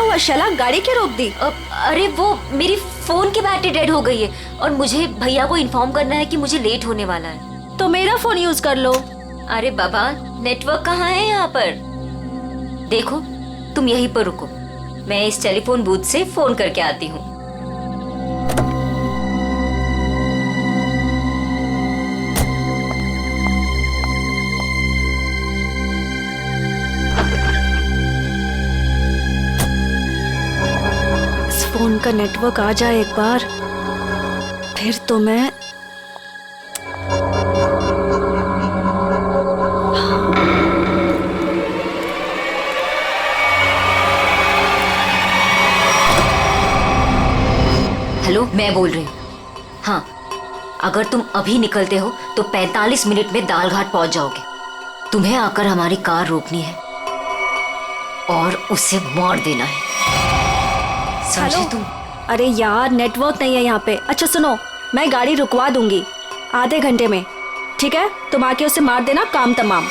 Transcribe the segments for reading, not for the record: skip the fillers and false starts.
हुआ शैला, गाड़ी क्यों रोक दी? अरे वो मेरी फोन की बैटरी डेड हो गई है और मुझे भैया को इन्फॉर्म करना है कि मुझे लेट होने वाला है। तो मेरा फोन यूज कर लो। अरे बाबा, नेटवर्क कहाँ है यहाँ पर? देखो, तुम यहीं पर रुको, मैं इस टेलीफोन बूथ से फोन करके आती हूँ। इस फोन का नेटवर्क आ जाए एक बार, फिर तो मैं हेलो, मैं बोल रही हूँ। हाँ, अगर तुम अभी निकलते हो तो 45 मिनट में दालघाट पहुंच जाओगे। तुम्हें आकर हमारी कार रोकनी है और उसे मार देना है, समझे तुम? अरे यार, नेटवर्क नहीं है यहाँ पे। अच्छा सुनो, मैं गाड़ी रुकवा दूंगी आधे घंटे में, ठीक है? तुम आके उसे मार देना, काम तमाम।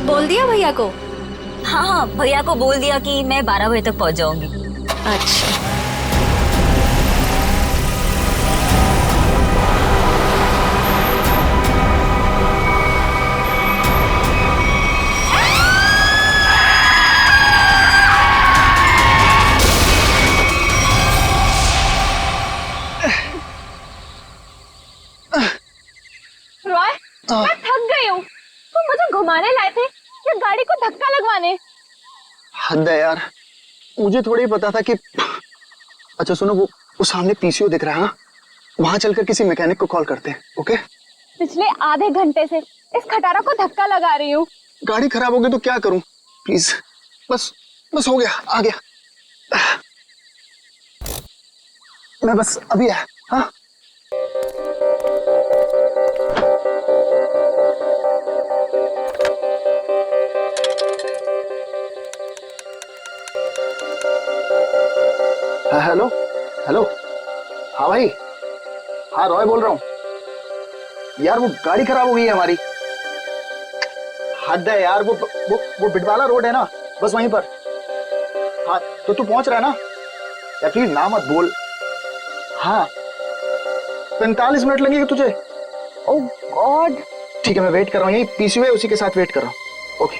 बोल दिया भैया को? हाँ हाँ, भैया को बोल दिया कि मैं 12 बजे तक पहुंच जाऊंगी। अच्छा। रॉय, मैं थक गई हूँ। तुम मुझे घुमाने लाए थे या गाड़ी को धक्का लगवाने? हद है यार, मुझे थोड़ी ही पता था कि। अच्छा सुनो, वो सामने पीसीओ दिख रहा है, वहां चलकर किसी मैकेनिक को कॉल करते हैं। ओके? पिछले आधे घंटे से इस खटारा को धक्का लगा रही हूँ। गाड़ी खराब हो गई तो क्या करूं? प्लीज, बस बस हो गया, आ गया मैं, बस अभी है। हाँ हेलो हेलो। हाँ भाई, हाँ रॉय बोल रहा हूँ यार। वो गाड़ी खराब हो गई है हमारी। हद है यार, वो बिटवाला रोड है ना, बस वहीं पर। हाँ तो तू पहुंच रहा है ना यार? प्लीज ना मत बोल। हाँ 45 मिनट लगेंगे तुझे? ओह गॉड, ठीक है मैं वेट कर रहा हूँ, यही पीसीओ है उसी के साथ वेट कर रहा हूँ। ओके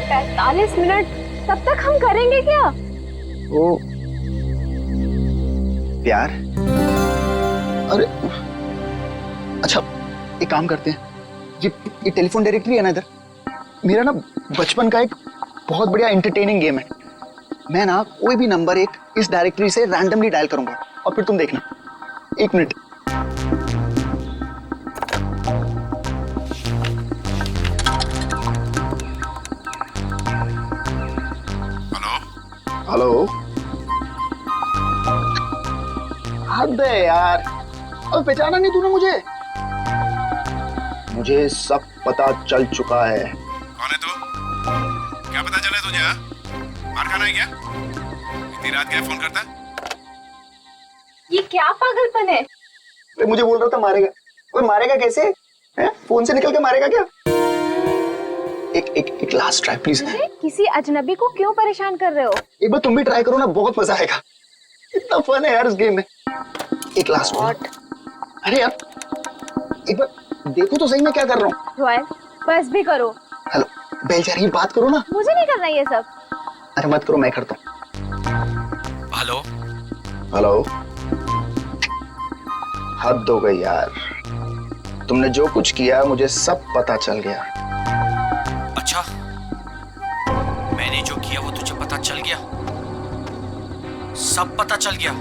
45 मिनट, तब तक हम करेंगे क्या? ओ प्यार, अरे अच्छा एक काम करते हैं, ये टेलीफोन डायरेक्टरी है ना इधर, मेरा ना बचपन का एक बहुत बढ़िया एंटरटेनिंग गेम है। मैं ना कोई भी नंबर एक इस डायरेक्टरी से रैंडमली डायल करूंगा और फिर तुम देखना। एक मिनट। Hello hello. हद है यार, अब पहचाना नहीं तूने मुझे? मुझे सब पता चल चुका है। कौन है तू? क्या पता चला तुझे? हाँ, मार खाना है क्या? इतनी रात क्या फोन करता? ये क्या पागलपन है? मुझे बोल रहा था मारेगा। ओए मारेगा कैसे? है? फोन से निकल के मारेगा क्या? एक लास्ट ट्राई प्लीज। किसी अजनबी को क्यों परेशान कर रहे हो? एक बार तुम भी ट्राई करो ना, बहुत मजा आएगा। इतना फन है यार इस गेम में। एक लास्ट वॉट। अरे यार एक बार देखो तो सही मैं क्या कर रहा हूँ। रॉय बस भी करो। हेलो बेलचारी, बात करो ना। मुझे नहीं करना ये सब। अरे मत करो, मैं करता हूँ। Hello hello. हद हो गई यार, तुमने जो कुछ किया मुझे सब पता चल गया। अच्छा, मैंने जो किया वो तुझे पता चल गया? सब पता चल गया?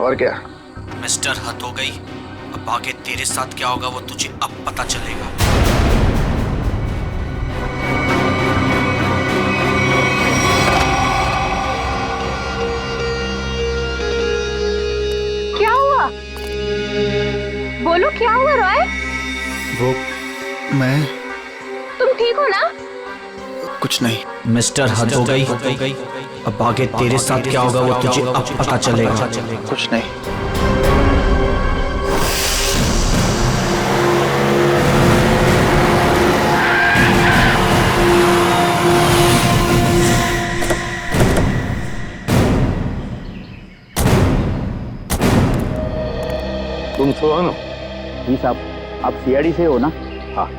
और क्या? मिस्टर हद हो गई, अब आगे तेरे साथ क्या होगा वो तुझे अब पता चलेगा। क्या हुआ? बोलो क्या हुआ रॉय? वो मैं ठीक हो ना? कुछ नहीं। मिस्टर, हद हो गई। अब आगे तेरे साथ क्या होगा वो तुझे अब पता चलेगा। कुछ नहीं। तुम सोहन? जी साहब, आप सीआईडी से हो ना? हाँ।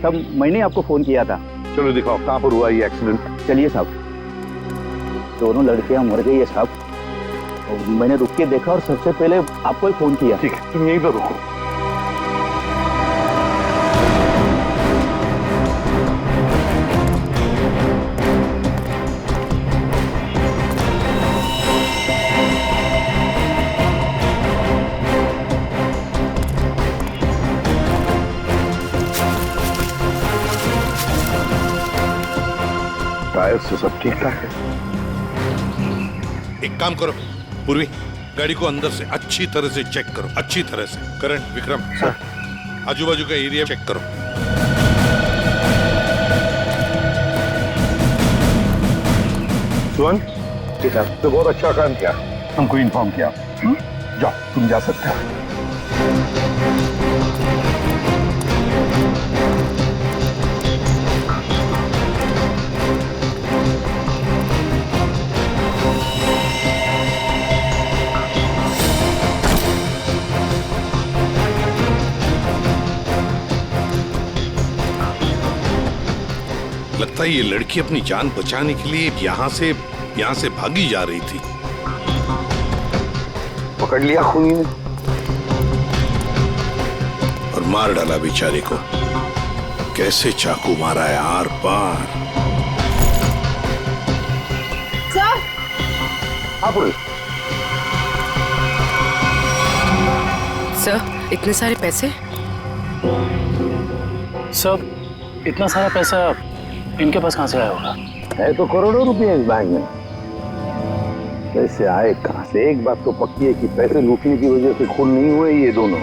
तब मैंने आपको फोन किया था। चलो दिखाओ कहाँ पर हुआ ये एक्सीडेंट। चलिए साहब। दोनों लड़कियां मर गई है साहब। और मैंने रुक के देखा और सबसे पहले आपको ही फोन किया। ठीक है, तुम यहीं पर रुको। टायर से सब ठीक ठाक है। एक काम करो पूर्वी, गाड़ी को अंदर से अच्छी तरह से चेक करो, अच्छी तरह से। करण, विक्रम, आजू बाजू का एरिया चेक करो। सुन, तो बहुत अच्छा काम किया, हमको इन्फॉर्म किया। जाओ, तुम जा सकते हो। लगता है ये लड़की अपनी जान बचाने के लिए यहाँ से भागी जा रही थी। पकड़ लिया खूनी ने और मार डाला बेचारे को। कैसे चाकू मारा है आर पार। सर, हाँ पुलिस। सर, इतने सारे पैसे? सर, इतना सारा पैसा इनके पास कहाँ से आया होगा? है तो करोड़ों रुपए इस बैंक में। पैसे आए कहाँ से? एक बात तो पक्की है कि पैसे लूटने की वजह से खून नहीं हुए ये दोनों।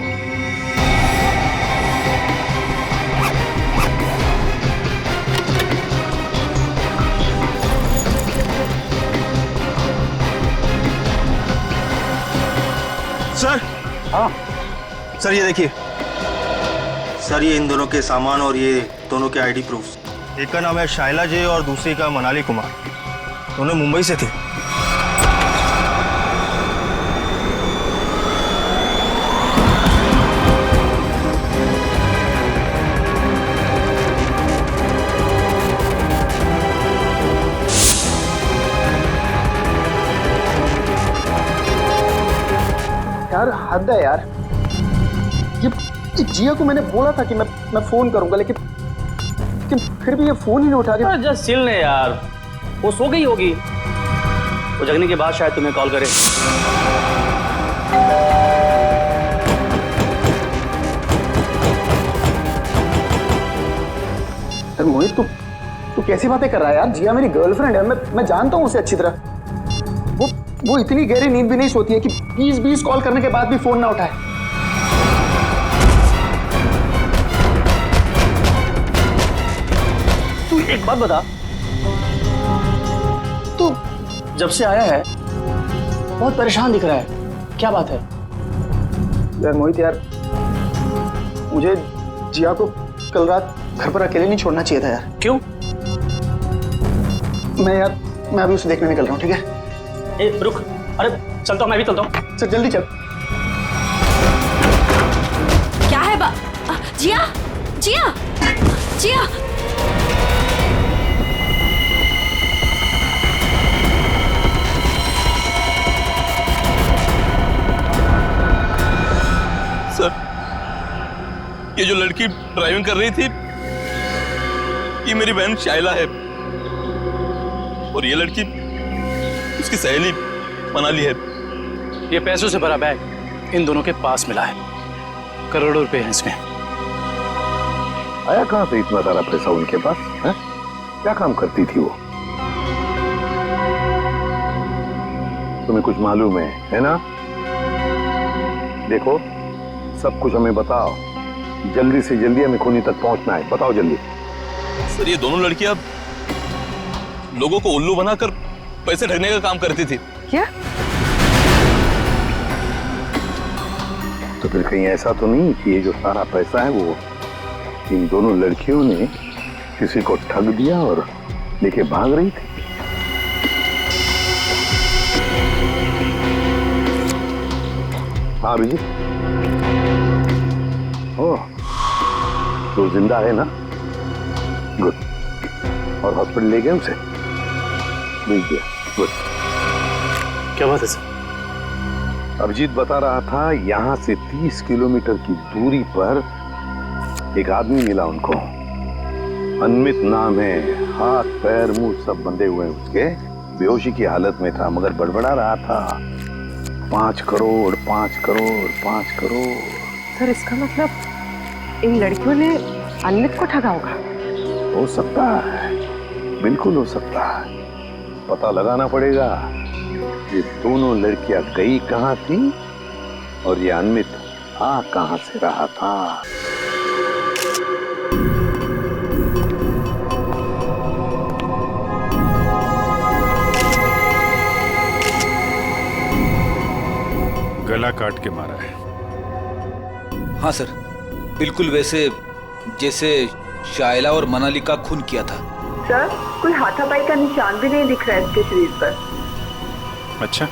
सर। हाँ सर, ये देखिए सर, ये इन दोनों के सामान और ये दोनों के आईडी प्रूफ। एक का नाम है शाइला जे और दूसरी का मनाली कुमार। दोनों मुंबई से थे। यार हद है यार। ये जिया को मैंने बोला था कि मैं फोन करूंगा, लेकिन फिर भी ये फोन ही नहीं उठा रही। जस्ट चिल ले यार, वो सो गई होगी। वो जगने के बाद शायद तुम्हें कॉल करे। मोहित, तू कैसी बातें कर रहा है यार? जिया मेरी गर्लफ्रेंड है, मैं जानता हूँ उसे अच्छी तरह। वो इतनी गहरी नींद भी नहीं सोती है कि 20 कॉल करने के बाद भी फोन ना उठाए। तू एक बात बता, तू जब से आया है बहुत परेशान दिख रहा है, क्या बात है? यार मोहित यार, मुझे जिया को कल रात घर पर अकेले नहीं छोड़ना चाहिए था यार। क्यों? मैं अभी उसे देखने निकल रहा हूँ, ठीक है? ए रुक, अरे चलता हूँ, मैं भी चलता हूँ। सर जल्दी चल। क्या है जिया, जिया, जिया। सर, ये जो लड़की ड्राइविंग कर रही थी ये मेरी बहन शाइला है और ये लड़की उसकी सहेली मनाली है। ये पैसों से भरा बैग इन दोनों के पास मिला है, करोड़ों रुपए हैं इसमें। आया कहाँ से इतना सारा पैसा उनके पास है? क्या काम करती थी वो? तुम्हें कुछ मालूम है ना? देखो, सब कुछ हमें बताओ। जल्दी से जल्दी हमें खूनी तक पहुंचना है, बताओ जल्दी। सर ये दोनों लड़कियां लोगों को उल्लू बनाकर पैसे ठगने का काम करती थी। क्या? तो फिर कहीं ऐसा तो नहीं कि ये जो सारा पैसा है वो इन दोनों लड़कियों ने किसी को ठग दिया और लेके भाग रही थी? हाँ अभिजीत, ओह तो जिंदा है ना? गुड। और हॉस्पिटल ले गए उसे? भेज दिया। गुड। क्या बात है सर? अभिजीत बता रहा था यहाँ से 30 किलोमीटर की दूरी पर एक आदमी मिला उनको। अनमित नाम है, हाथ पैर मुंह सब बंधे हुए हैं उसके, बेहोशी की हालत में था मगर बड़बड़ा रहा था 5 करोड़ 5 करोड़ 5 करोड़। सर इसका मतलब इन लड़कियों ने अनमित को ठगा होगा। हो सकता है, बिल्कुल हो सकता है। पता लगाना पड़ेगा ये दोनों लड़कियां गई कहां थी और ये अनमित आ कहां से रहा था। गला काट के मारा है। हाँ सर, बिल्कुल वैसे जैसे शाइला और मनाली का खून किया था। सर कोई हाथापाई का निशान भी नहीं दिख रहा है इसके शरीर पर। अच्छा,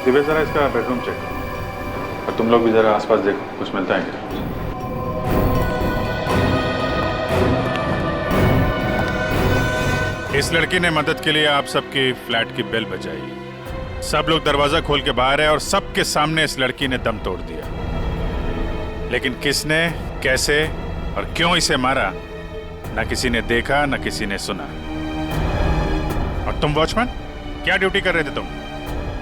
दिव्या जरा इसका बेडरूम चेक करो और तुम लोग भी जरा आसपास देखो, कुछ मिलता है क्या? इस लड़की ने मदद के लिए आप सबकी फ्लैट की बेल बजाई। सब लोग दरवाजा खोल के बाहर है और सबके सामने इस लड़की ने दम तोड़ दिया। लेकिन किसने, कैसे और क्यों इसे मारा, ना किसी ने देखा ना किसी ने सुना। और तुम वॉचमैन क्या ड्यूटी कर रहे थे तुम?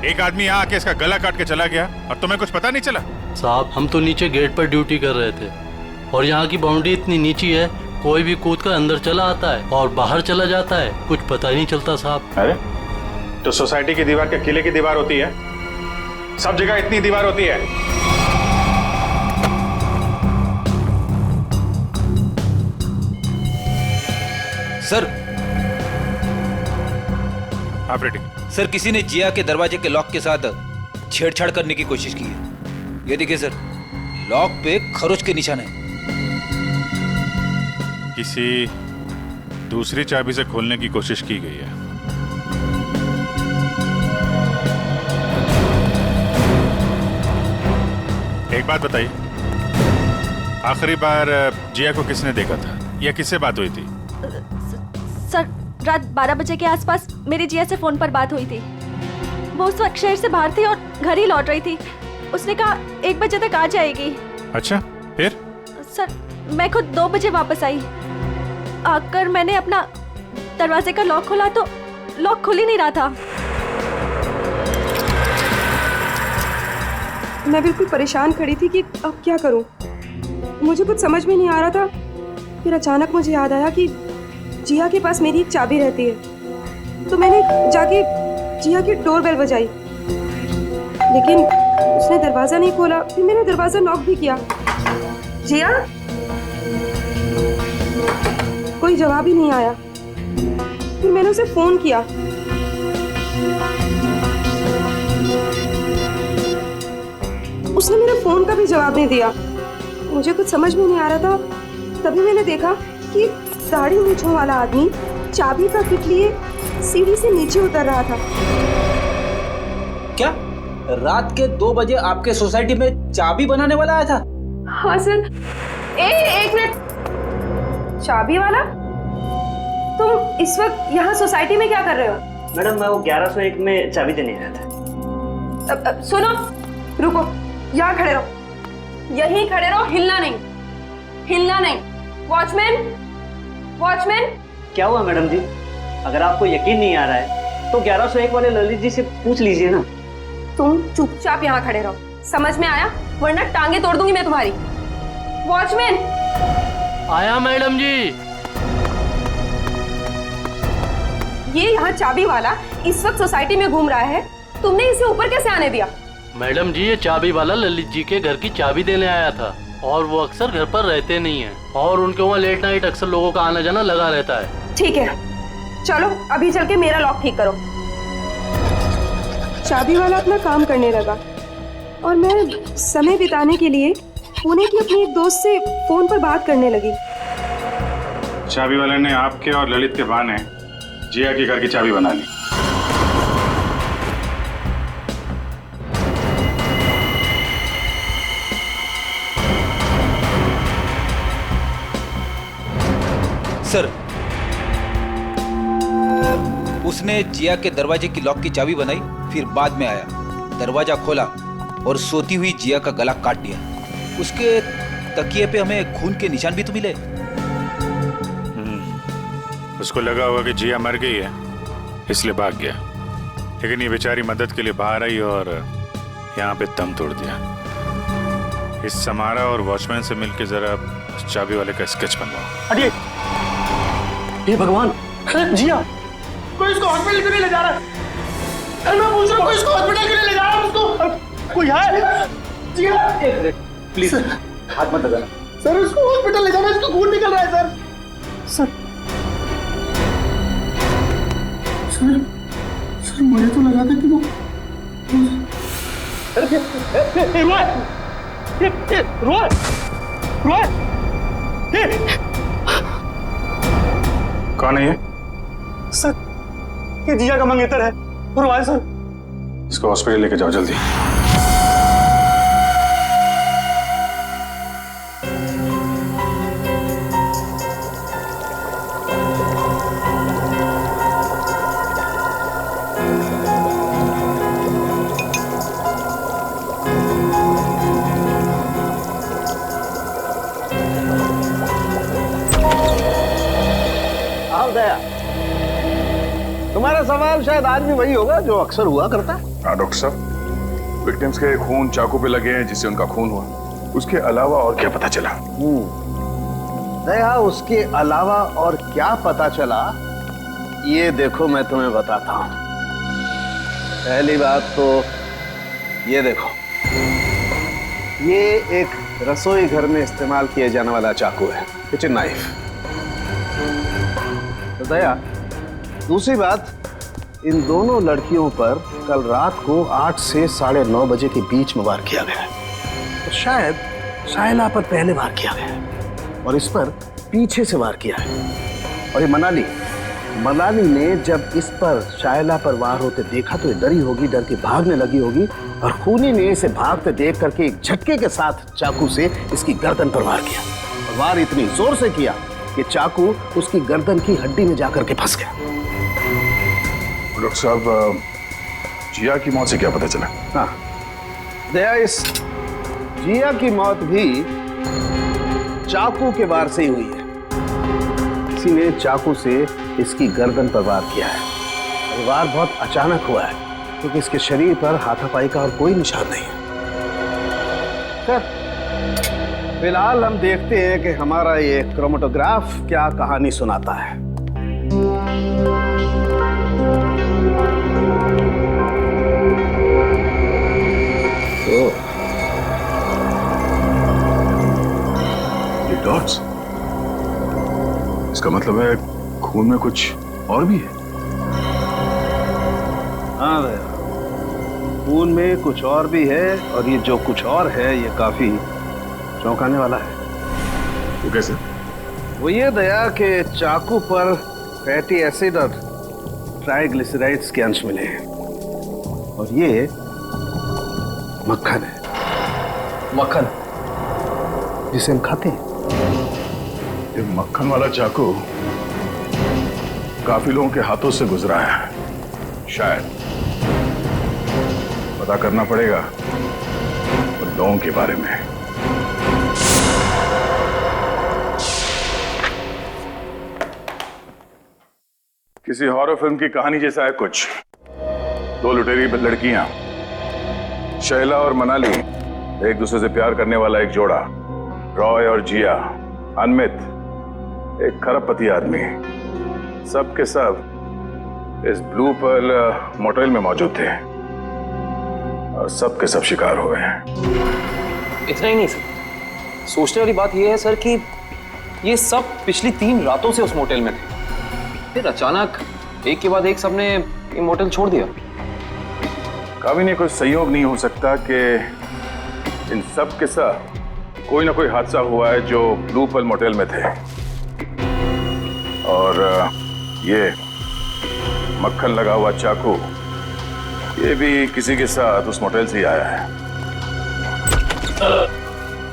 एक आदमी यहाँ आके इसका गला काट के चला गया और तुम्हें कुछ पता नहीं चला? साहब हम तो नीचे गेट पर ड्यूटी कर रहे थे और यहाँ की बाउंड्री इतनी नीची है, कोई भी कूद कर अंदर चला आता है और बाहर चला जाता है, कुछ पता ही नहीं चलता साहब। अरे तो सोसाइटी की दीवार क्या किले की दीवार होती है? सब जगह इतनी दीवार होती है? सर ऑपरेटिंग सर, किसी ने जिया के दरवाजे के लॉक के साथ छेड़छाड़ करने की कोशिश की है। ये देखिए सर, लॉक पे खरोच के निशान है। किसी दूसरी चाबी से खोलने की कोशिश की गई है। एक बात बताइए, आखिरी बार जिया को किसने देखा था या किससे बात हुई थी? सर रात 12 बजे के आसपास मेरी जिया से फोन पर बात हुई थी। वो उस वक्त शहर से बाहर थी और घर ही लौट रही थी। उसने कहा 1 बजे तक आ जाएगी। अच्छा, फिर? सर मैं खुद 2 बजे वापस आई। आकर मैंने अपना दरवाजे का लॉक खोला तो लॉक खुल ही नहीं रहा था। मैं बिल्कुल परेशान खड़ी थी कि अब क्या करूं। मुझे कुछ समझ में नहीं आ रहा था। फिर अचानक मुझे याद आया कि जिया के पास मेरी एक चाबी रहती है, तो मैंने जाके जिया की डोरबेल बजाई, लेकिन उसने दरवाजा नहीं खोला। फिर मैंने दरवाजा नॉक भी किया। जिया, कोई जवाब ही नहीं आया। फिर मैंने उसे फोन किया। उसने मेरे फोन का भी जवाब नहीं दिया। मुझे कुछ समझ में नहीं आ रहा था। तभी मैंने देखा कि दाढ़ी मूंछों वाला आदमी चाबी का किट लिए सीढ़ी से नीचे उतर रहा था। क्या रात के 2 बजे आपके सोसाइटी में चाबी बनाने वाला आया था? हाँ सर। एक मिनट, चाबी वाला? तुम इस वक्त यहाँ सोसाइटी में क्या कर रहे हो? मैडम मैं वो 1101 में चाबी देने आया था। सुनो, रुको, यहाँ खड़े रहो, यहीं खड़े रहो, हिलना नहीं, हिलना नहीं। Watchman, watchman. क्या हुआ मैडम जी? अगर आपको यकीन नहीं आ रहा है तो 1101 वाले ललित जी से पूछ लीजिए ना। तुम चुपचाप यहाँ खड़े रहो, समझ में आया? वरना टांगे तोड़ दूंगी मैं तुम्हारी। वॉचमैन। आया मैडम जी। ये यहाँ चाबी वाला इस वक्त सोसाइटी में घूम रहा है, तुमने इसे ऊपर कैसे आने दिया? मैडम जी ये चाबी वाला ललित जी के घर की चाबी देने आया था। और वो अक्सर घर पर रहते नहीं हैं और उनके वहाँ लेट नाइट अक्सर लोगों का आना जाना लगा रहता है। ठीक है, चलो अभी चल के मेरा लॉक ठीक करो। चाबी वाला अपना काम करने लगा और मैं समय बिताने के लिए पुणे की अपनी एक दोस्त से फोन पर बात करने लगी। चाबी वाले ने आपके और ललित के बहाने जिया के घर की चाबी बना ली। सर, उसने जिया के दरवाजे की लॉक की चाबी बनाई, फिर बाद में आया, दरवाजा खोला और सोती हुई जिया का गला काट दिया। उसके तकिए पे हमें खून के निशान भी तो मिले। उसको लगा होगा कि जिया मर गई है, इसलिए भाग गया। लेकिन ये बेचारी मदद के लिए बाहर आई और यहाँ पे दम तोड़ दिया। इस समारा और वॉचमैन से मिलकर जरा उस चाबी वाले का स्केच बनवाओ। अरे हे भगवान, जिया कोई इसको हॉस्पिटल क्यों नहीं ले जा रहा? मैं पूछ रहा हूँ कोई इसको हॉस्पिटल क्यों नहीं ले जा रहा? उसको कोई है? जिया एक मिनट प्लीज, हाथ मत लगाना सर। उसको हॉस्पिटल ले जाना, इसको खून निकल रहा है सर। सर मुझे तो लगा था कि वो कौन है ये? सर ये जिया का मंगेतर है रोय सर। इसको हॉस्पिटल लेके जाओ जल्दी। तुम्हारा सवाल शायद आज भी वही होगा जो अक्सर हुआ करता है। हाँ डॉक्टर साहब, विक्टिम्स के खून चाकू पे लगे हैं जिससे उनका खून हुआ। उसके अलावा और क्या पता चला? दया, उसके अलावा और क्या पता चला ये देखो मैं तुम्हें बताता हूं। पहली बात तो ये देखो, ये एक रसोई घर में इस्तेमाल किया जाने वाला चाकू है, किचन नाइफ। तो दया, दूसरी बात, इन दोनों लड़कियों पर कल रात को 8 से 9:30 बजे के बीच में वार किया गया है। तो शायद शायला पर पहले वार किया गया है और इस पर पीछे से वार किया है। और ये मनाली ने जब इस पर शायला पर वार होते देखा तो ये डरी होगी, डर के भागने लगी होगी और खूनी ने इसे भागते देख करके एक झटके के साथ चाकू से इसकी गर्दन पर वार किया। और वार इतनी जोर से किया कि चाकू उसकी गर्दन की हड्डी में जाकर के फंस गया। डॉक्टर साहब, जिया की मौत से क्या पता चला? हाँ दया, इस जिया की मौत भी चाकू के वार से ही हुई है। किसी ने चाकू से इसकी गर्दन पर वार किया है। और वार बहुत अचानक हुआ है क्योंकि इसके शरीर पर हाथापाई का और कोई निशान नहीं है। खैर, फिलहाल हम देखते हैं कि हमारा ये क्रोमेटोग्राफ क्या कहानी सुनाता है। ये डॉट्स, इसका मतलब है खून में कुछ और भी है। हाँ भैया, खून में कुछ और भी है और ये जो कुछ और है ये काफी चौंकाने वाला है। वो कैसे? वो ये दया के चाकू पर फैटी एसिड और ट्राइग्लिसराइड्स के अंश मिले हैं और ये मक्खन है। मक्खन जिसे हम खाते हैं। ये मक्खन वाला चाकू काफी लोगों के हाथों से गुजरा है। शायद पता करना पड़ेगा उन लोगों के बारे में। किसी हॉरर फिल्म की कहानी जैसा है कुछ। 2 लुटेरी लड़कियां, शैला और मनाली, एक दूसरे से प्यार करने वाला एक जोड़ा, रॉय और जिया, अनमित, एक खरबपति आदमी, सब के सब इस ब्लू पर्ल मोटेल में मौजूद थे और सब के सब शिकार हुए हैं। इतना ही नहीं सर, सोचने वाली बात यह है सर कि ये सब पिछली 3 रातों से उस मोटेल में थे, फिर अचानक एक के बाद एक सबने ये मोटेल छोड़ दिया। कभी नहीं कोई संयोग नहीं हो सकता कि इन सब के साथ कोई ना कोई हादसा हुआ है जो ब्लू पल मोटेल में थे, और ये मक्खन लगा हुआ चाकू ये भी किसी के साथ उस मोटेल से ही आया है।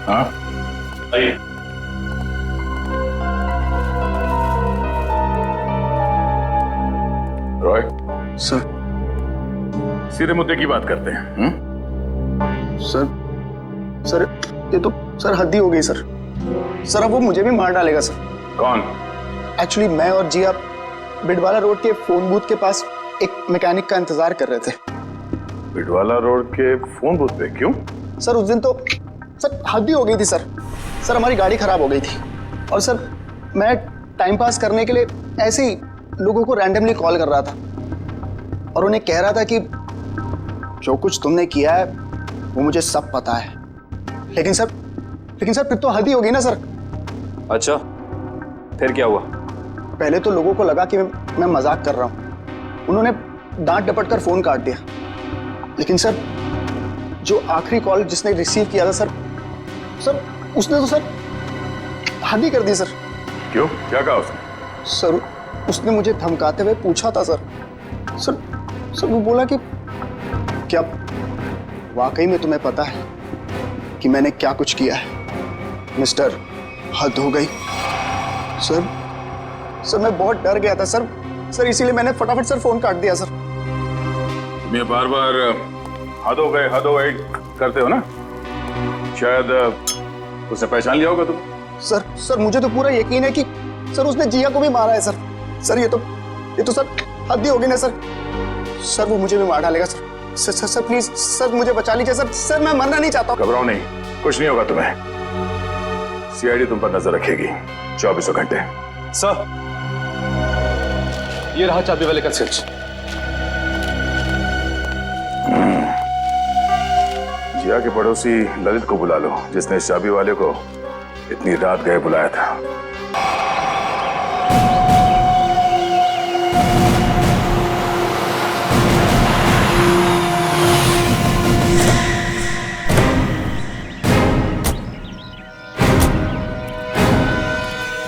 हाँ आइए। रॉय सर, सीधे मुद्दे की बात करते हैं। सर ये तो सर हद ही हो गई सर। सर अब वो मुझे भी मार डालेगा सर। कौन? एक्चुअली मैं और जिया बिडवाला रोड के फोन बूथ के पास एक मैकेनिक का इंतजार कर रहे थे। बिडवाला रोड के फोन बूथ पे? क्यों? सर उस दिन तो सर हद ही हो गई थी सर। सर हमारी गाड़ी खराब हो गई थी और सर मैं टाइम पास करने के लिए ऐसे ही लोगों को रैंडमली कॉल कर रहा था और उन्हें कह रहा था कि जो कुछ तुमने किया है वो मुझे सब पता है। लेकिन सर फिर तो हद ही हो गई ना सर। अच्छा, फिर क्या हुआ? पहले तो लोगों को लगा कि मैं मजाक कर रहा हूँ, उन्होंने डांट डपट कर फोन काट दिया। लेकिन सर जो आखिरी कॉल जिसने रिसीव किया था सर उसने तो सर हद ही कर दी सर। क्यों? क्या कहा उसने? सर उसने मुझे धमकाते हुए पूछा था सर वो बोला कि क्या वाकई में तुम्हें पता है कि मैंने क्या कुछ किया है? मिस्टर, हद हो गई। सर मैं बहुत डर गया था सर इसीलिए मैंने फटाफट सर फोन काट दिया सर। तुम ये बार बार हद हो गए करते हो ना? शायद उसने पहचान लिया होगा तुम। सर मुझे तो पूरा यकीन है कि सर उसने जिया को भी मारा है सर ये तो सर हद ही होगी ना सर वो मुझे भी मार डालेगा सर प्लीज सर मुझे बचा लीजिए सर मैं मरना नहीं चाहता। घबराओ नहीं, कुछ नहीं होगा तुम्हें। सीआईडी तुम पर नजर रखेगी 24 घंटे। सर ये रहा चाबी वाले का स्विच। जिया के पड़ोसी ललित को बुला लो, जिसने इस चाबी वाले को इतनी रात गए बुलाया था।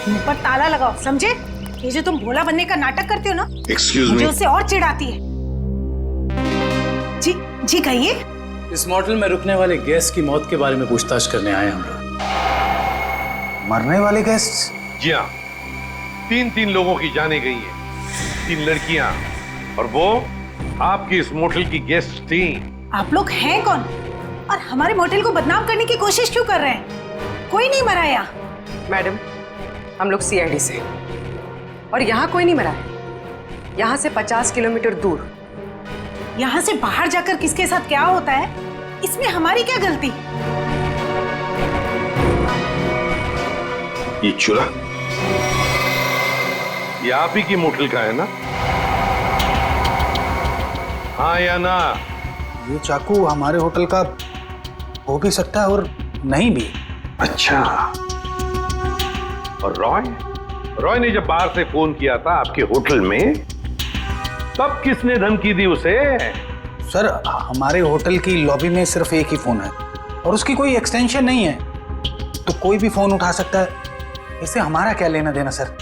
मुंह पर ताला लगाओ, समझे? ये जो तुम भोला बनने का नाटक करते हो ना, Excuse मुझे me? उससे और चिढ़ाती है। जी कहिए। इस मोटेल में रुकने वाले गेस्ट की मौत के बारे में पूछताछ करने आए हम लोग। मरने वाले गेस्ट? जी हाँ, 3 लोगों की जाने गई हैं, 3 लड़कियां, और वो आपकी इस मोटेल की गेस्ट थी। आप लोग हैं कौन और हमारे मोटेल को बदनाम करने की कोशिश क्यों कर रहे हैं? कोई नहीं मरा यहाँ। मैडम, हम लोग सीआईडी से, और यहाँ कोई नहीं मरा है। यहाँ से 50 किलोमीटर दूर। यहाँ से बाहर जाकर किसके साथ क्या होता है, इसमें हमारी क्या गलती? ये चूल्हा ये आप ही की मोटेल का है ना? हाँ या ना? ये चाकू हमारे होटल का हो भी सकता है और नहीं भी। अच्छा, और रॉय ने जब बाहर से फोन किया था आपके होटल में, तब किसने धमकी दी उसे? सर हमारे होटल की लॉबी में सिर्फ एक ही फोन है और उसकी कोई एक्सटेंशन नहीं है, तो कोई भी फोन उठा सकता है। इससे हमारा क्या लेना देना सर?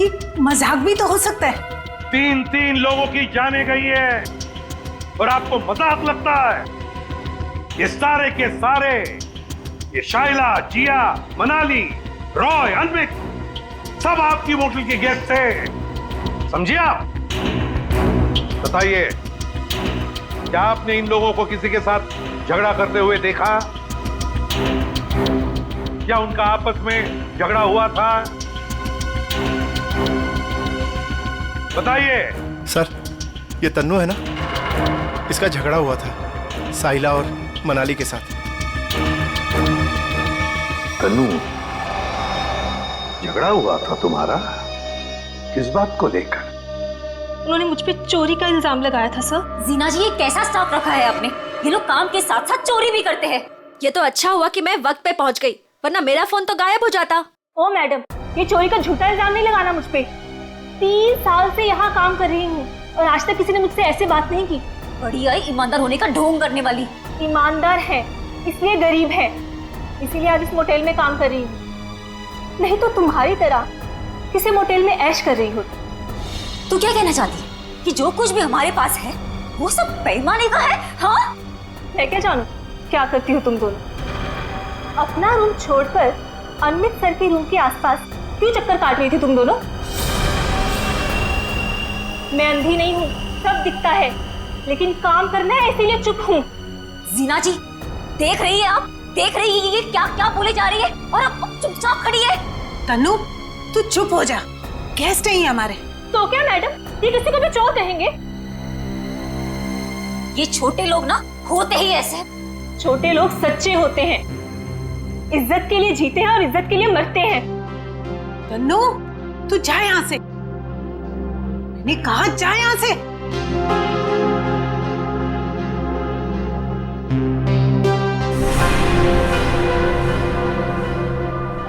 ये मजाक भी तो हो सकता है। 3 लोगों की जाने गई है और आपको मजाक लगता है? ये सारे के सारे, ये शाइला, जिया, मनाली, रॉय, अनविक, सब आपकी मोटेल के गेस्ट थे, समझिए आप? बताइए, क्या आपने इन लोगों को किसी के साथ झगड़ा करते हुए देखा? क्या उनका आपस में झगड़ा हुआ था? बताइए। सर, ये तन्नू है ना, इसका झगड़ा हुआ था साहिला और मनाली के साथ। तन्नू, झगड़ा हुआ था तुम्हारा? किस बात को लेकर? उन्होंने मुझ पे चोरी का इल्जाम लगाया था सर। जीना जी, ये कैसा स्टाफ रखा है आपने? ये लोग काम के साथ साथ चोरी भी करते हैं। ये तो अच्छा हुआ कि मैं वक्त पे पहुंच गई, वरना मेरा फोन तो गायब हो जाता। ओ मैडम, ये चोरी का झूठा इल्जाम नहीं लगाना मुझ पे। 3 साल से यहाँ काम कर रही हूँ और आज तक किसी ने मुझसे ऐसे बात नहीं की। बड़ी आई ईमानदार होने का ढोंग करने वाली। ईमानदार है इसलिए गरीब है, इसीलिए आज इस मोटेल में काम कर रही हूँ, नहीं तो तुम्हारी तरह किसी मोटेल में ऐश कर रही होती। तू क्या कहना चाहती है कि जो कुछ भी हमारे पास है वो सब बेईमानी का है? हाँ, मैं क्या जानूं क्या करती हो तुम दोनों। अपना रूम छोड़कर अनमित सर के रूम के आसपास क्यों चक्कर काट रही थी तुम दोनों? मैं अंधी नहीं हूँ, सब दिखता है, लेकिन काम करना है इसीलिए चुप हूँ। जीना जी, देख रही है आप, देख रही है ये क्या क्या बोले जा रही है और अब चुपचाप खड़ी है। तन्नू, तू चुप हो जा, गेस्ट हैं हमारे। तो क्या मैडम, ये किसी को भी चोर कहेंगे? ये छोटे लोग ना होते ही ऐसे। छोटे लोग सच्चे होते हैं, इज्जत के लिए जीते हैं और इज्जत के लिए मरते हैं। तन्नू, तू जा यहाँ से, मैंने कहा जा यहाँ से।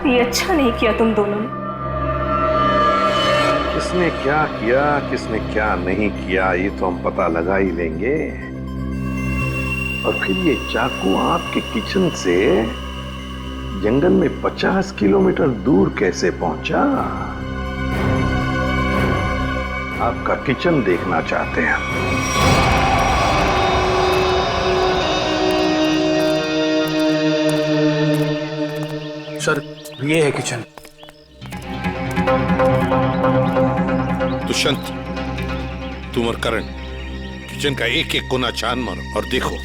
ये अच्छा नहीं किया तुम दोनों ने। किसने क्या किया, किसने क्या नहीं किया, ये तो हम पता लगा ही लेंगे। और फिर ये चाकू आपके किचन से जंगल में 50 किलोमीटर दूर कैसे पहुंचा? आपका किचन देखना चाहते हैं। सर, ये है किचन। दुष्यंत, तुम और करण किचन का एक एक कोना छान मारो और देखो,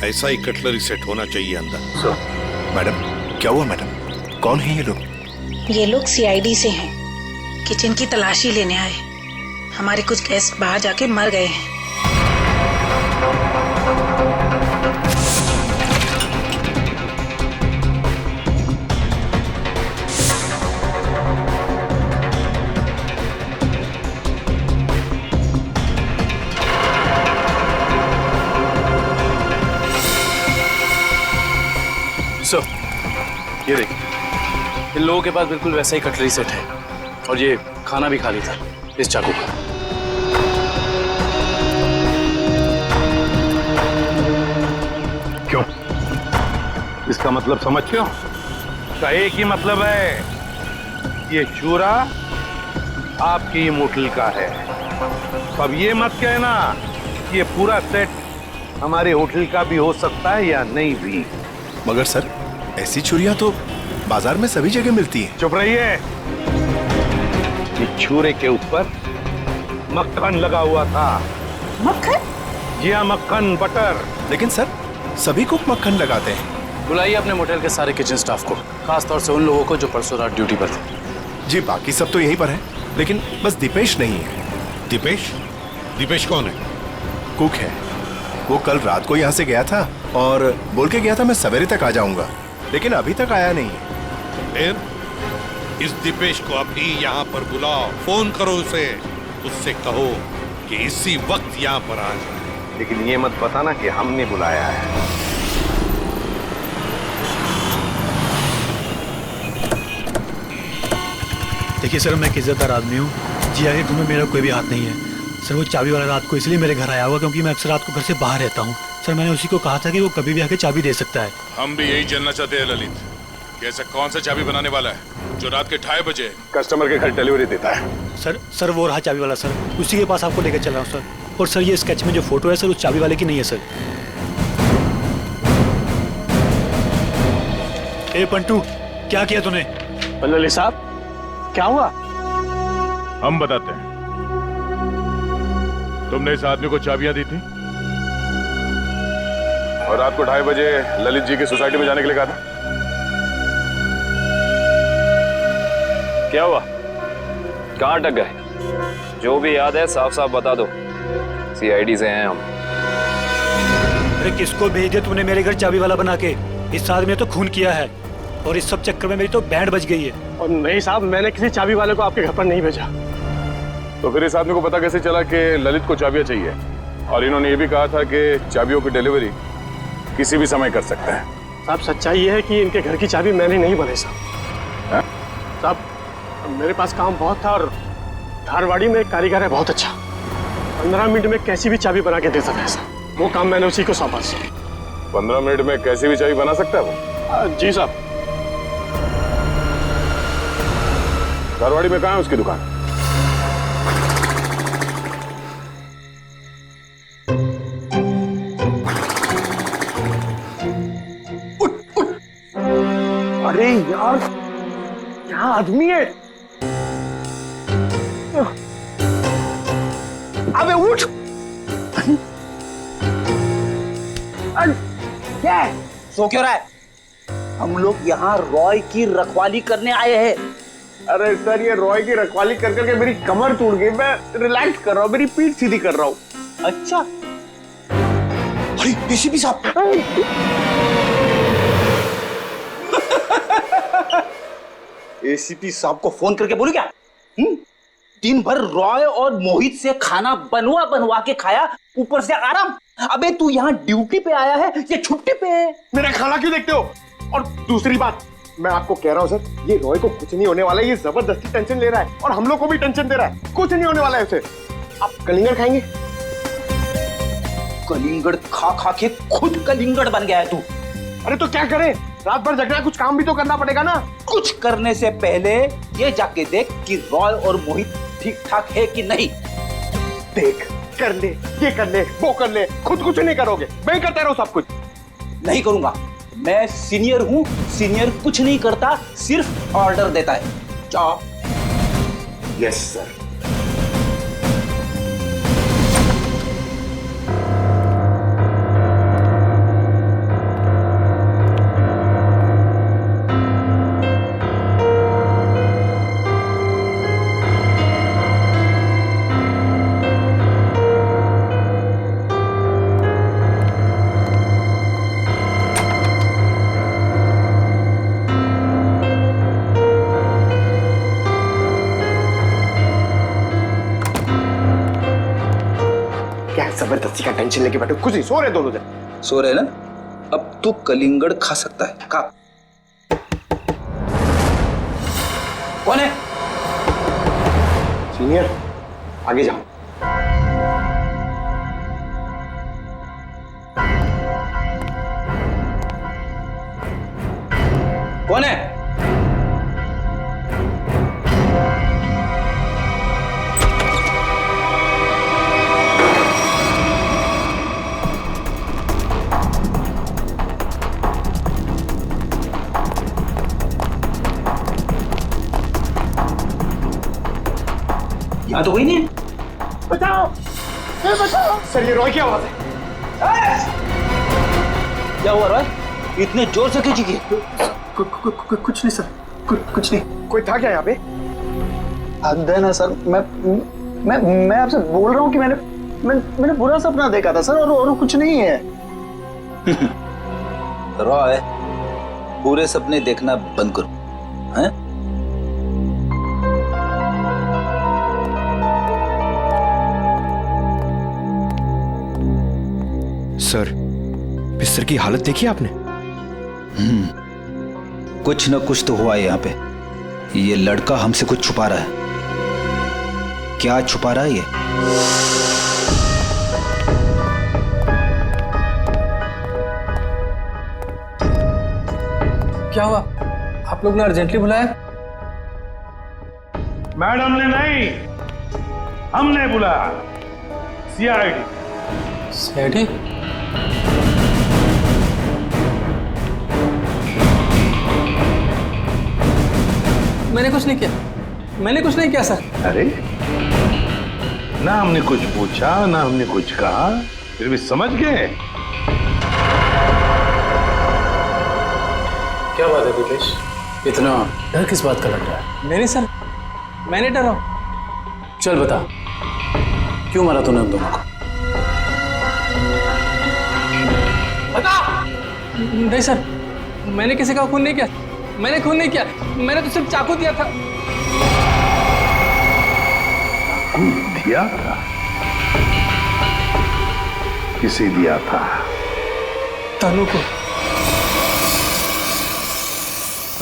ऐसा ही कटलरी सेट होना चाहिए अंदर। मैडम, क्या हुआ मैडम? कौन है ये लोग? ये लोग सीआईडी से हैं, किचन की तलाशी लेने आए। हमारे कुछ गेस्ट बाहर जाके मर गए हैं। ये देखिए, इन लोगों के पास बिल्कुल वैसा ही कटलरी सेट है और ये खाना भी खाली था इस चाकू का। क्यों? इसका मतलब समझते हो? इसका एक ही मतलब है, ये चूरा आपकी मोटल का है। अब ये मत कहना कि ये पूरा सेट हमारे होटल का भी हो सकता है या नहीं भी। मगर सर, ऐसी छुरियां तो बाजार में सभी जगह मिलती हैं। चुप रहिए। ये छुरे के ऊपर मक्खन लगा हुआ था। मक्खन? जी हाँ, मक्खन, बटर। लेकिन सर, सभी कुक मक्खन लगाते हैं। बुलाइए अपने मोटेल के सारे किचन स्टाफ को, खास तौर से उन लोगों को जो परसों रात ड्यूटी पर थे। जी, बाकी सब तो यहीं पर है, लेकिन बस दीपेश नहीं है। दीपेश? दीपेश कौन है? कुक है। वो कल रात को यहाँ से गया था और बोल के गया था मैं सवेरे तक आ जाऊंगा, लेकिन अभी तक आया नहीं है। फिर इस दीपेश को अभी यहाँ पर बुलाओ, फोन करो उसे, उससे कहो कि इसी वक्त यहाँ पर आ जाए। लेकिन ये मत बताना कि हमने बुलाया है। देखिए सर, मैं एक इज्जतदार आदमी हूँ, जी आगे घर में मेरा कोई भी हाथ नहीं है। सर, वो चाबी वाला रात को इसलिए मेरे घर आया हुआ क्योंकि मैं अक्सर रात को घर से बाहर रहता हूँ। सर, मैंने उसी को कहा था कि वो कभी भी आके चाबी दे सकता है। हम भी यही जानना चाहते हैं ललित, कि ऐसा कौन सा चाबी बनाने वाला है जो रात के 2:30 बजे कस्टमर के घर डिलीवरी देता है। सर वो रहा चाबी वाला सर, उसी के पास आपको लेकर चल रहा हूँ सर। और सर, ये स्केच में जो फोटो है सर, उस चाबी वाले की नहीं है सर। ए पंटू, क्या किया तूने? ललित साहब, क्या हुआ? हम बताते हैं। तुमने इस आदमी को चाबियां दी थी और रात को 2:30 बजे ललित जी की सोसाइटी में जाने के लिए कहा था। क्या हुआ? कहाँ अटक गए? जो भी याद है साफ साफ बता दो, सीआईडी से हैं हम। अरे किसको भेज दिया तूने मेरे घर चाबी वाला बना के? इस आदमी ने तो खून किया है और इस सब चक्कर में मेरी तो बैंड बज गई है। और नहीं साहब, मैंने किसी चाबी वाले को आपके घर पर नहीं भेजा। तो फिर इस आदमी को पता कैसे चला कि ललित को चाबियां चाहिए? और इन्होंने ये भी कहा था कि चाबियों की डिलीवरी किसी भी समय कर सकते हैं। साहब सच्चाई ये है कि इनके घर की चाबी मैंने नहीं बनाई साहब। साहब मेरे पास काम बहुत था और धारवाड़ी में एक कारीगर है बहुत अच्छा, 15 मिनट में कैसी भी चाबी बना के दे सकता है साहब। वो काम मैंने उसी को सौंपा साहब। 15 मिनट में कैसी भी चाबी बना सकता है वो? जी साहब। धारवाड़ी में कहाँ है उसकी दुकान? अरे यार क्या आदमी है। अबे उठ। क्या है? सो क्यों रहा है? हम लोग यहाँ रॉय की रखवाली करने आए हैं। अरे सर ये रॉय की रखवाली कर करके मेरी कमर टूट गई, मैं रिलैक्स कर रहा हूँ, मेरी पीठ सीधी कर रहा हूँ। अच्छा। अरे एसीपी साहब। एसीपी साहब को फोन करके बोलू क्या? दिन भर रॉय और मोहित से खाना बनवा बनवा के खाया, ऊपर से आराम। अबे तू यहाँ ड्यूटी पे आया है या छुट्टी पे है? मेरा खाना क्यों देखते हो? और दूसरी बात मैं आपको कह रहा हूँ सर, ये रॉय को कुछ नहीं होने वाला है, ये जबरदस्ती टेंशन ले रहा है और हम लोग को भी टेंशन दे रहा है। कुछ नहीं होने वाला है उसे। आप कलिंगड़ खाएंगे? कलिंगड़ खा खा के खुद कलिंगड़ बन गया है तू। अरे तो क्या करे, रात भर जगना, कुछ काम भी तो करना पड़ेगा ना। कुछ करने से पहले ये जाके देख कि रॉय और मोहित ठीक ठाक है कि नहीं। देख, कर ले, ये कर ले, वो कर ले, खुद कुछ नहीं करोगे, मैं ही करता रहूं सब कुछ। नहीं करूंगा, मैं सीनियर हूं, सीनियर कुछ नहीं करता, सिर्फ ऑर्डर देता है। जाओ। Yes sir. जबरदस्ती का टेंशन लेके बैठो, कुछ नहीं, सो रहे दोनों जन। सो रहे ना? अब तू कलिंगड़ खा सकता है। खा। कौन है? सीनियर, आगे जाओ। कौन है? तो कोई नहीं। बचाओ, बचाओ। सर ये रॉय की आवाज है। क्या हुआ रॉय? इतने जोर से क्यों चीखी? कुछ नहीं सर, कुछ नहीं। कोई था क्या यहाँ पे? हद ना सर, मैं आपसे बोल रहा हूँ कि मैंने बुरा सपना देखा था सर, और कुछ नहीं है। रॉय, बुरे सपने देखना बंद करो, हैं? सर, बिस्तर की हालत देखी आपने? कुछ न कुछ तो हुआ है यहाँ पे। ये लड़का हमसे कुछ छुपा रहा है। क्या छुपा रहा है ये? क्या हुआ? आप लोग ने अर्जेंटली बुलाया? मैडम ने नहीं, हमने बुलाया। सीआईडी। सीआईडी? मैंने कुछ नहीं किया, मैंने कुछ नहीं किया सर। अरे ना हमने कुछ पूछा, ना हमने कुछ कहा, फिर भी समझ गए। क्या बात है दिपेश, इतना डर किस बात का लग रहा है? नहीं सर, मैंने डरा। चल बता, क्यों मारा तूने उन दोनों को? बता। नहीं सर, मैंने किसी का खून नहीं किया, मैंने खून नहीं किया, मैंने तो सिर्फ चाकू दिया था। दिया था? किसे दिया था? तानू को।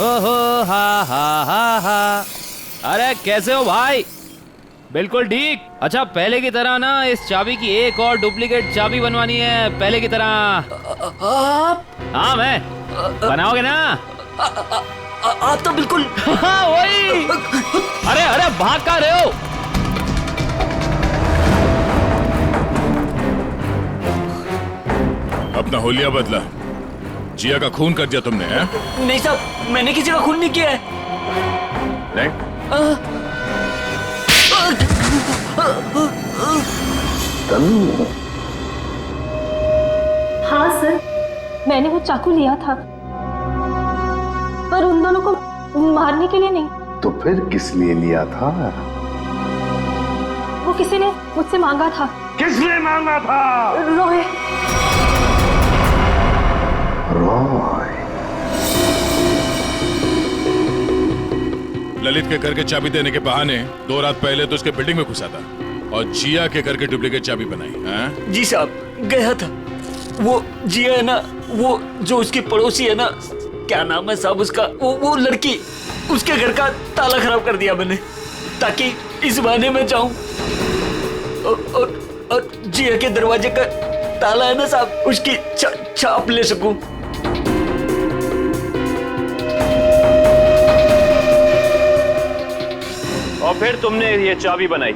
ओहो हा हा हा हा। अरे कैसे हो भाई? बिल्कुल ठीक। अच्छा पहले की तरह ना इस चाबी की एक और डुप्लीकेट चाबी बनवानी है, पहले की तरह। आप? हाँ मैं। बनाओगे ना? आप तो बिल्कुल। हाँ वही। अरे अरे भाग कहाँ रहे हो? अपना होलिया बदला। जिया का खून कर दिया तुमने, हैं? नहीं साहब, मैंने किसी का खून नहीं किया है। नहीं? हाँ सर, मैंने वो चाकू लिया था, पर उन दोनों को मारने के लिए नहीं। तो फिर किस लिए लिया था? वो किसी ने मुझसे मांगा था। किसने मांगा था? रॉय। रॉय। ललित के घर के चाबी देने के बहाने 2 रात पहले तो उसके बिल्डिंग में घुसा था और जिया के घर के डुप्लीकेट चाबी बनाई, हैं? जी साहब, गया था। वो जिया है ना, वो जो उसकी पड़ोसी है ना, क्या नाम है साहब उसका, वो लड़की, उसके घर का ताला खराब कर दिया मैंने, ताकि इस बहाने में जाऊं और जिया के दरवाजे का ताला है ना साहब, उसकी छाप ले सकूं। और फिर तुमने ये चाबी बनाई।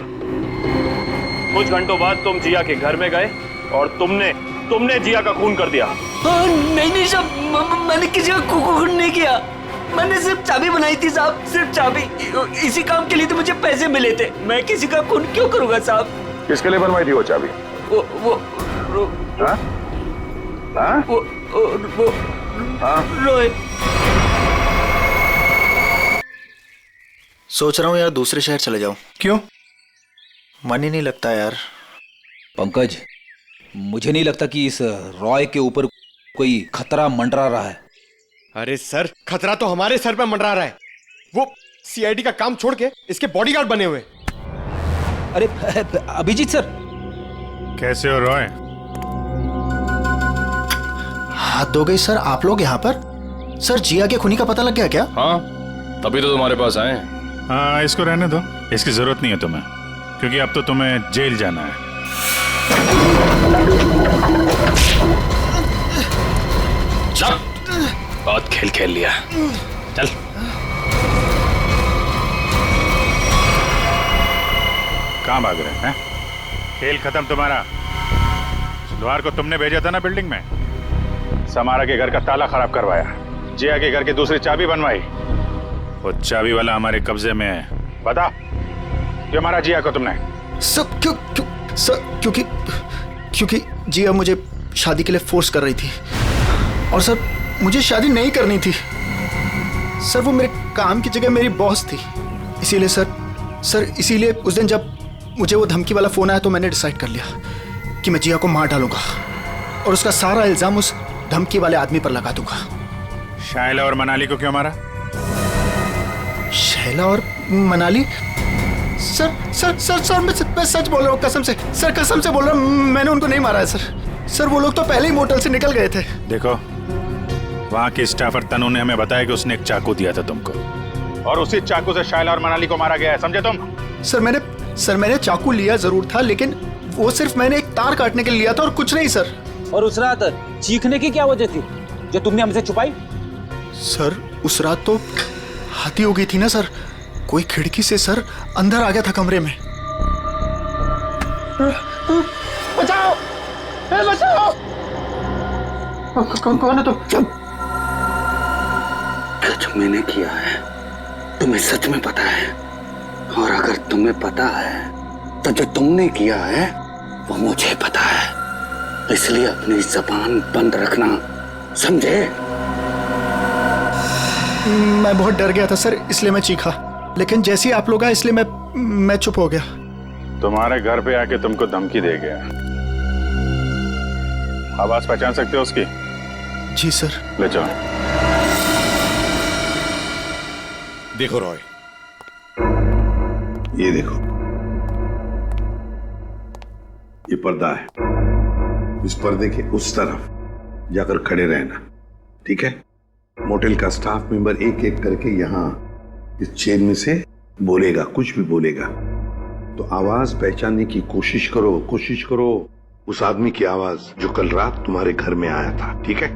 कुछ घंटों बाद तुम जिया के घर में गए और तुमने जिया का खून कर दिया। नहीं साहब, मैंने किसी का खून नहीं किया। मैंने सिर्फ चाबी बनाई थी साहब, सिर्फ चाबी। इसी काम के लिए तो मुझे पैसे मिले थे। मैं किसी का खून क्यों करूंगा साहब? किसके लिए बनवाई थी वो चाबी? वो रोहित। सोच रहा हूँ यार दूसरे शहर चले जाऊं। क्यों? मन ही नहीं लगता यार। पंकज, मुझे नहीं लगता कि इस रॉय के ऊपर कोई खतरा मंडरा रहा है। अरे सर, खतरा तो हमारे सर पे मंडरा रहा है। वो सीआईडी का काम छोड़ के इसके बॉडीगार्ड बने हुए। अरे अभिजीत सर। कैसे हो रॉय? हाथ धो गई सर, आप लोग यहाँ पर? सर जिया के खूनी का पता लग गया क्या? हाँ, तभी तो तुम्हारे पास आए। हाँ इसको रहने दो, इसकी जरूरत नहीं है तुम्हें, क्योंकि अब तो तुम्हें जेल जाना है। चल, बहुत खेल खेल लिया, चल। कहाँ भाग रहे हैं? खेल खत्म तुम्हारा। सुधार को तुमने भेजा था ना बिल्डिंग में, समारा के घर का ताला खराब करवाया, जिया के घर की दूसरी चाबी बनवाई। वो चाबी वाला हमारे कब्जे में है। बता क्यों मारा जिया को तुमने? सर क्योंकि जिया मुझे शादी के लिए फोर्स कर रही थी, और सर मुझे शादी नहीं करनी थी। सर वो मेरे काम की जगह मेरी बॉस थी, इसीलिए इसीलिए उस दिन जब मुझे वो धमकी वाला फोन आया तो मैंने डिसाइड कर लिया कि मैं जिया को मार डालूंगा और उसका सारा इल्जाम उस धमकी वाले आदमी पर लगा दूंगा। शायला और मनाली को क्यों मारा? शैला और मनाली? सर मैं सच बोल रहा हूँ, कसम से बोल रहा हूँ, मैंने उनको नहीं मारा है सर वो लोग तो पहले ही मोटल से निकल गए थे। देखो, वहाँ के स्टाफर तनु ने हमें बताया कि उसने एक चाकू दिया था तुमको, और उसी चाकू से शायला और मनाली को मारा गया है, समझे तुम? सर मैंने चाकू लिया जरूर था, लेकिन वो सिर्फ मैंने एक तार काटने के लिए लिया था और कुछ नहीं सर। और उस रात चीखने की क्या वजह थी जो तुमने हमसे छुपाई? सर उस रात तो हाथी हो गई थी ना सर, कोई खिड़की से सर अंदर आ गया था कमरे में। बचाओ, बचाओ! कौन है तुम? जो मैंने किया है तुम्हें सच में पता है, और अगर तुम्हें पता है तो जो तुमने किया है वो मुझे पता है, इसलिए अपनी जबान बंद रखना, समझे? मैं बहुत डर गया था सर, इसलिए मैं चीखा, लेकिन जैसे ही आप लोग आए इसलिए मैं चुप हो गया। तुम्हारे घर पे आके तुमको धमकी दे गया। आवाज पहचान सकते हो उसकी? जी सर। ले जाओ। देखो रॉय, ये देखो, ये पर्दा है। इस पर्दे के उस तरफ जाकर खड़े रहना, ठीक है? मोटेल का स्टाफ मेंबर एक एक करके यहाँ इस चेन में से बोलेगा, कुछ भी बोलेगा तो आवाज पहचानने की कोशिश करो उस आदमी की आवाज जो कल रात तुम्हारे घर में आया था, ठीक है?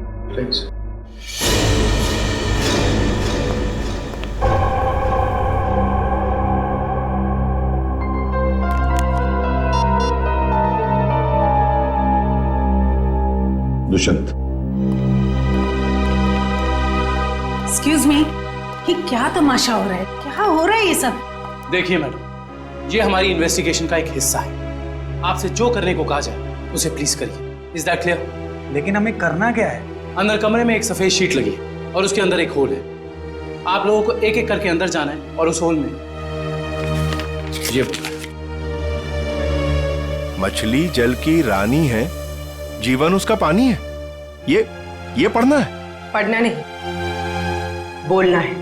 दुष्यंत, एक्सक्यूज मी, ये क्या तमाशा हो रहा है? क्या हो रहा है ये सब? देखिए मैडम, ये हमारी इन्वेस्टिगेशन का एक हिस्सा है। आपसे जो करने को कहा जाए उसे प्लीज करिए। Is that clear? लेकिन हमें करना क्या है? अंदर कमरे में एक सफेद शीट लगी है और उसके अंदर एक होल है। आप लोगों को एक एक करके अंदर जाना है और उस होल में ये बोलना है, मछली जल की रानी है, जीवन उसका पानी है। ये पढ़ना है? पढ़ना नहीं, बोलना है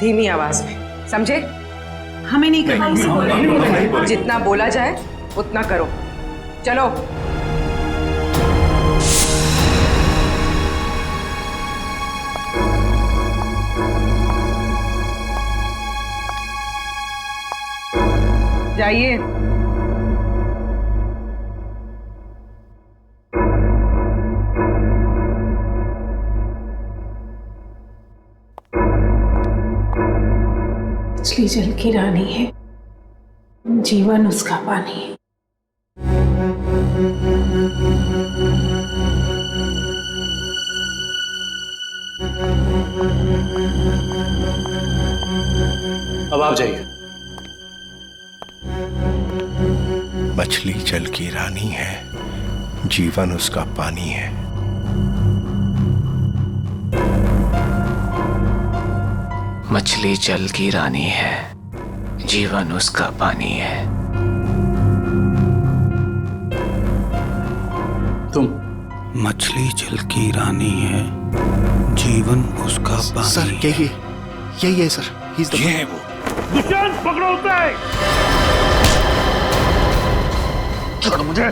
धीमी आवाज में, समझे? हमें नहीं करना। जितना बोला जाए उतना करो। चलो। जाइए। मछली जल की रानी है, जीवन उसका पानी है। अब आप जाइए। मछली जल की रानी है, जीवन उसका पानी है। मछली जल की रानी है, जीवन उसका पानी है। तुम? मछली जल की रानी है, जीवन उसका पानी। सर यही है सर, ये है वो। दुष्यंत, पकड़ो उसे! छोड़ो मुझे!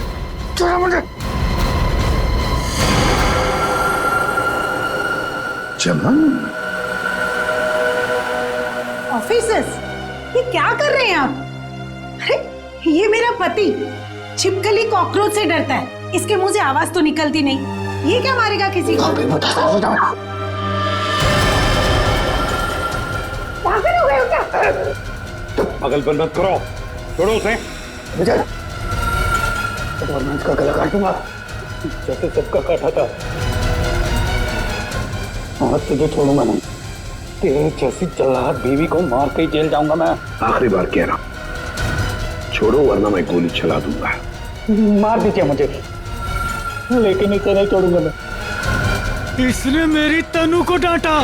चमन, ऑफिसर्स, ये क्या कर रहे हैं आप? अरे ये मेरा पति छिपकली कॉकरोच से डरता है, इसके मुंह से आवाज तो निकलती नहीं, ये क्या मारेगा किसी को? पागल हो गए हो क्या? पागलपन मत करो, छोड़ो उसे। वरना इसका गला काटूंगा जैसे सबका काटा था। आज तुझे छोड़ूंगा नहीं, तेरे जैसी जल्लाद बीवी को मार के जेल जाऊंगा मैं। आखिरी बार कह रहा हूं, छोड़ो वरना मैं गोली चला दूंगा। मार दीजिए मुझे, लेकिन इसे नहीं छोड़ूंगा मैं। इसने मेरी तनु को डांटा।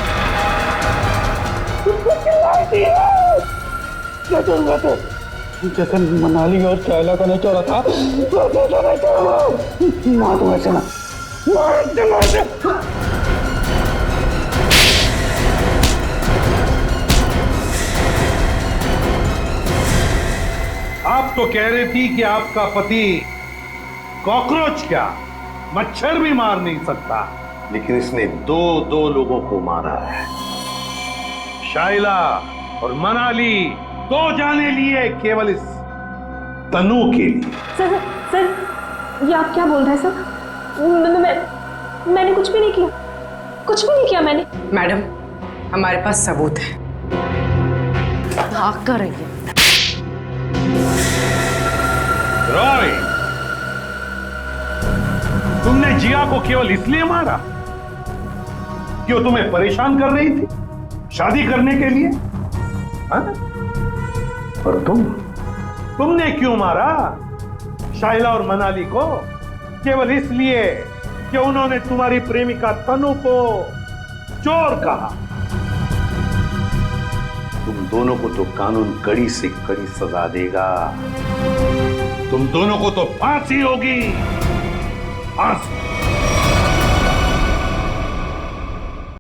क्या छोड़ूंगा तो? जैसे मनाली और शायला को नहीं छोड़ा था, वैसे नहीं छोड़ूंगा। मार दूंगा इसे, मार दूंगा। आप तो कह रही थी कि आपका पति कॉकरोच क्या, मच्छर भी मार नहीं सकता, लेकिन इसने दो लोगों को मारा है। शाइला और मनाली, 2 जाने लिए केवल इस तनु के लिए। सर, ये आप क्या बोल रहे हैं सर? मैंने कुछ भी नहीं किया, मैंने। मैडम, हमारे पास सबूत है। भाग कर रही है। रॉय, तुमने जिया को केवल इसलिए मारा कि वो तुम्हें परेशान कर रही थी शादी करने के लिए? हाँ? और तुमने क्यों मारा शाइला और मनाली को? केवल इसलिए कि उन्होंने तुम्हारी प्रेमिका तनु को चोर कहा। तुम दोनों को तो कानून कड़ी से कड़ी सजा देगा। तुम दोनों को तो फांसी होगी, फांसी।